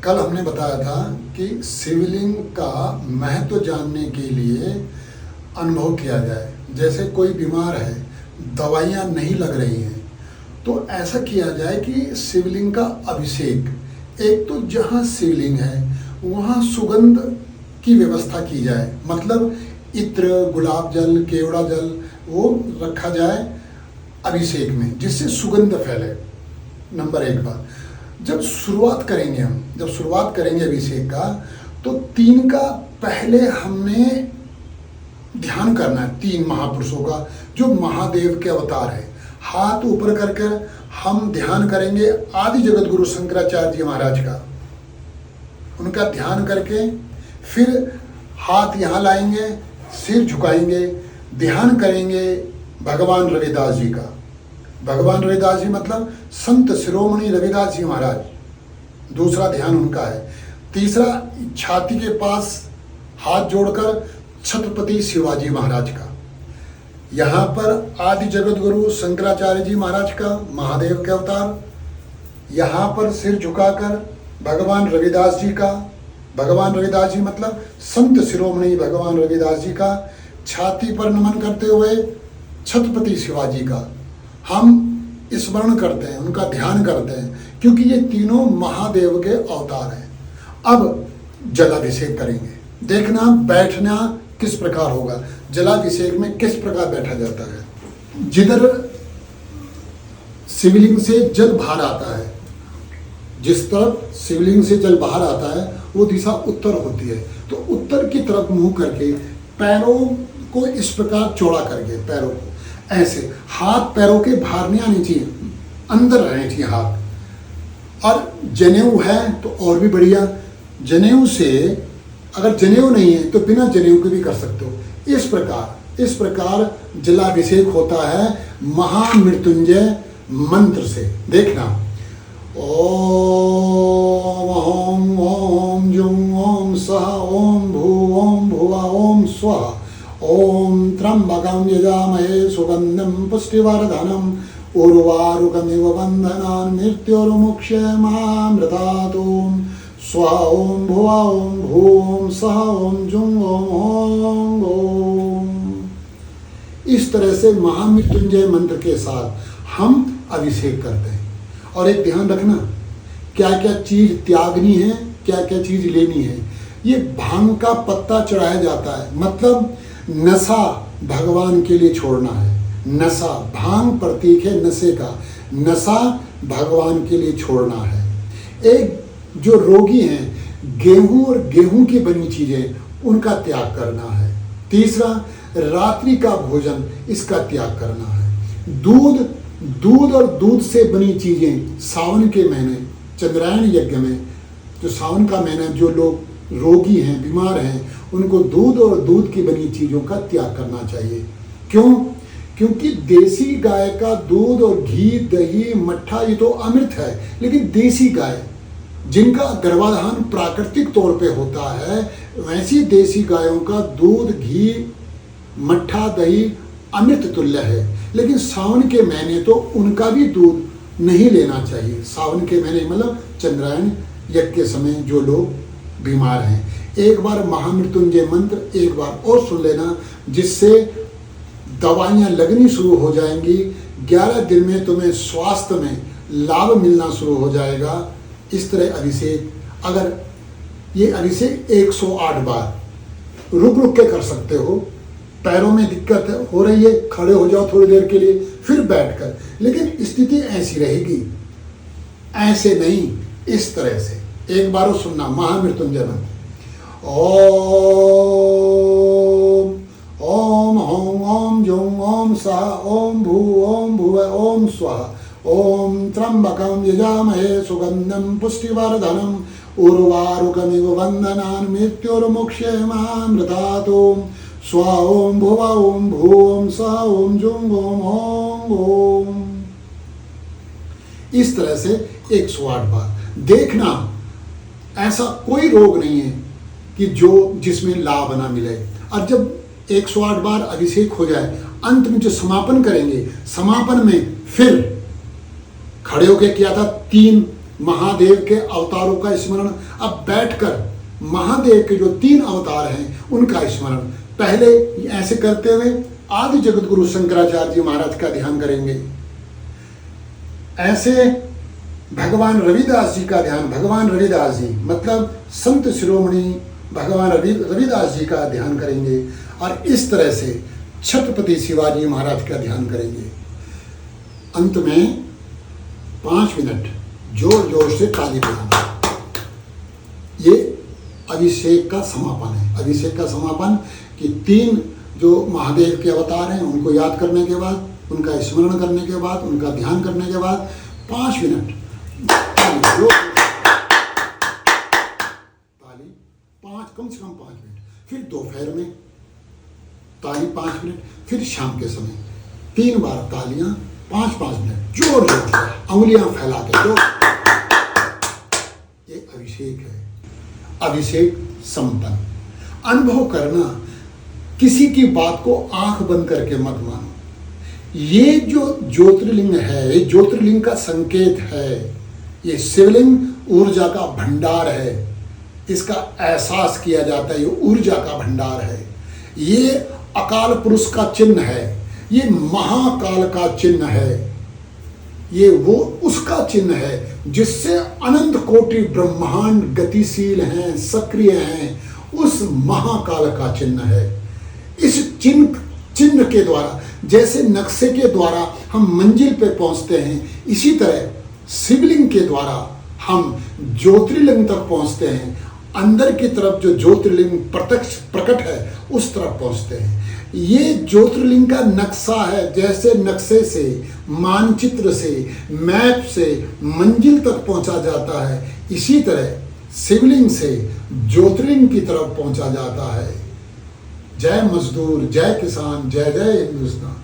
कल हमने बताया था कि शिवलिंग का महत्व जानने के लिए अनुभव किया जाए। जैसे कोई बीमार है, दवाइयाँ नहीं लग रही हैं, तो ऐसा किया जाए कि शिवलिंग का अभिषेक, एक तो जहाँ शिवलिंग है वहाँ सुगंध की व्यवस्था की जाए, मतलब इत्र, गुलाब जल, केवड़ा जल वो रखा जाए अभिषेक में, जिससे सुगंध फैले। नंबर एक बात। जब शुरुआत करेंगे अभिषेक का, तो 3 का पहले हमें ध्यान करना है, 3 महापुरुषों का जो महादेव के अवतार है। हाथ ऊपर कर कर हम ध्यान करेंगे आदि जगत गुरु शंकराचार्य जी महाराज का, उनका ध्यान करके फिर हाथ यहाँ लाएंगे, सिर झुकाएंगे, ध्यान करेंगे भगवान रविदास जी का। भगवान रविदास जी मतलब संत शिरोमणि रविदास जी महाराज, दूसरा ध्यान उनका है। तीसरा छाती के पास हाथ जोड़कर छत्रपति शिवाजी महाराज का। यहाँ पर आदि जगत गुरु शंकराचार्य जी महाराज का, महादेव के अवतार। यहाँ पर सिर झुकाकर भगवान रविदास जी का, भगवान रविदास जी मतलब संत शिरोमणि भगवान रविदास जी का। छाती पर नमन करते हुए छत्रपति शिवाजी का हम स्मरण करते हैं, उनका ध्यान करते हैं, क्योंकि ये तीनों महादेव के अवतार हैं। अब जलाभिषेक करेंगे। देखना बैठना किस प्रकार होगा, जलाभिषेक में किस प्रकार बैठा जाता है। जिधर शिवलिंग से जल बाहर आता है, जिस तरफ शिवलिंग से जल बाहर आता है वो दिशा उत्तर होती है, तो उत्तर की तरफ मुंह करके पैरों को इस प्रकार चौड़ा करके, पैरों को ऐसे, हाथ पैरों के बाहर नहीं आने चाहिए, अंदर रहने चाहिए हाथ। और जनेऊ है तो और भी बढ़िया, जनेऊ से, अगर जनेऊ नहीं है तो बिना जनेऊ के भी कर सकते हो। इस प्रकार जलाभिषेक होता है महामृत्युंजय मंत्र से। देखना, ओम ओम ओम जुं ओम सह ओम भू ओम भुवा ओम स्वः ओम त्र्यंबकं यजामहे सुगंधिं पुष्टिवर्धनम् उर्वारुकमिव बन्धनान् मृत्युर्मुक्षयमामृतात्। ओम स्वः ओम भुवा ओम भूम सह ओम जुं ओम ओम। इस तरह से महामृत्युंजय मंत्र के साथ हम अभिषेक करते हैं। और एक ध्यान रखना, क्या क्या चीज त्यागनी है, क्या क्या चीज लेनी है। ये भांग का पत्ता चढ़ाया जाता है, मतलब नशा भगवान के लिए छोड़ना है। नशा, भांग प्रतीक है नशे का, नशा भगवान के लिए छोड़ना है। एक जो रोगी हैं, गेहूं और गेहूं की बनी चीजें, उनका त्याग करना है। तीसरा, रात्रि का भोजन, इसका त्याग करना है। दूध और दूध से बनी चीजें, सावन के महीने चंद्रायण यज्ञ में, जो सावन का महीना, जो लोग रोगी हैं, बीमार हैं, उनको दूध और दूध की बनी चीजों का त्याग करना चाहिए। क्यों? क्योंकि देसी गाय का दूध और घी, दही, मट्ठा ये तो अमृत है, लेकिन देसी गाय जिनका गर्भाधान प्राकृतिक तौर पे होता है, वैसी देसी गायों का दूध, घी, मट्ठा, दही अमृत तुल्य है। लेकिन सावन के महीने तो उनका भी दूध नहीं लेना चाहिए। सावन के महीने मतलब चंद्रायण यज्ञ के समय जो लोग बीमार हैं। एक बार महामृत्युंजय मंत्र एक बार और सुन लेना, जिससे दवाइयाँ लगनी शुरू हो जाएंगी। 11 दिन में तुम्हें स्वास्थ्य में लाभ मिलना शुरू हो जाएगा। इस तरह अभिषेक, अगर ये अभिषेक 108 बार रुक रुक के कर सकते हो। पैरों में दिक्कत हो रही है, खड़े हो जाओ थोड़ी देर के लिए, फिर बैठकर, लेकिन स्थिति ऐसी रहेगी, ऐसे नहीं, इस तरह से। एक बार सुनना महामृत्युंजय मंत्र। ओम ओम ओम ओम जुं ओम सह ओम भू ओम भुव ओम स्वः ओम त्र्यंबकं यजामहे सुगंधिं पुष्टिवर्धनम् उर्वारुकमिव बन्धनान् मृत्युर्मुक्षयमामृतात्। ओम स्वा ओम भुवा ओम भूम सह ओम जुं ओम ओम। इस तरह से 108 बार। देखना, ऐसा कोई रोग नहीं है कि जिसमें लाभ ना मिले। और जब 108 बार अभिषेक हो जाए, अंत में जो समापन करेंगे, समापन में फिर खड़े होके किया था 3 महादेव के अवतारों का स्मरण। अब बैठकर महादेव के जो 3 अवतार हैं उनका स्मरण पहले ऐसे करते हुए आदि जगत गुरु शंकराचार्य जी महाराज का ध्यान करेंगे। ऐसे भगवान रविदास जी का ध्यान, भगवान रविदास जी मतलब संत शिरोमणि भगवान रविदास जी का ध्यान करेंगे। और इस तरह से छत्रपति शिवाजी महाराज का ध्यान करेंगे। अंत में 5 मिनट जोर जोर से ताली बजाना। ये अभिषेक का समापन है। अभिषेक का समापन कि 3 जो महादेव के अवतार हैं उनको याद करने के बाद, उनका स्मरण करने के बाद, उनका ध्यान करने के बाद 5 मिनट ताली, कम से कम 5 मिनट। फिर दोपहर में ताली 5 मिनट, फिर शाम के समय 3 बार तालियां 5-5 मिनट जोर जोर से उंगलियां फैला के। ये अभिषेक है। अभिषेक संपन्न। अनुभव करना, किसी की बात को आंख बंद करके मत मानो। ये जो ज्योतिर्लिंग है, ये ज्योतिर्लिंग का संकेत है। ये शिवलिंग ऊर्जा का भंडार है। इसका एहसास किया जाता है, ये ऊर्जा का भंडार है। ये अकाल पुरुष का चिन्ह है। ये महाकाल का चिन्ह है। ये वो उसका चिन्ह है जिससे अनंत कोटि ब्रह्मांड गतिशील हैं, सक्रिय हैं। उस महाकाल का चिन्ह है। इस चिन्ह के द्वारा, जैसे नक्शे के द्वारा हम मंजिल पे पहुंचते हैं, इसी तरह शिवलिंग के द्वारा हम ज्योतिर्लिंग तक पहुंचते हैं। अंदर की तरफ जो ज्योतिर्लिंग प्रत्यक्ष प्रकट है उस तरफ पहुंचते हैं। ये ज्योतिर्लिंग का नक्शा है। जैसे नक्शे से, मानचित्र से, मैप से मंजिल तक पहुंचा जाता है, इसी तरह शिवलिंग से ज्योतिर्लिंग की तरफ पहुंचा जाता है। जय मजदूर, जय किसान, जय जय हिंदुस्तान।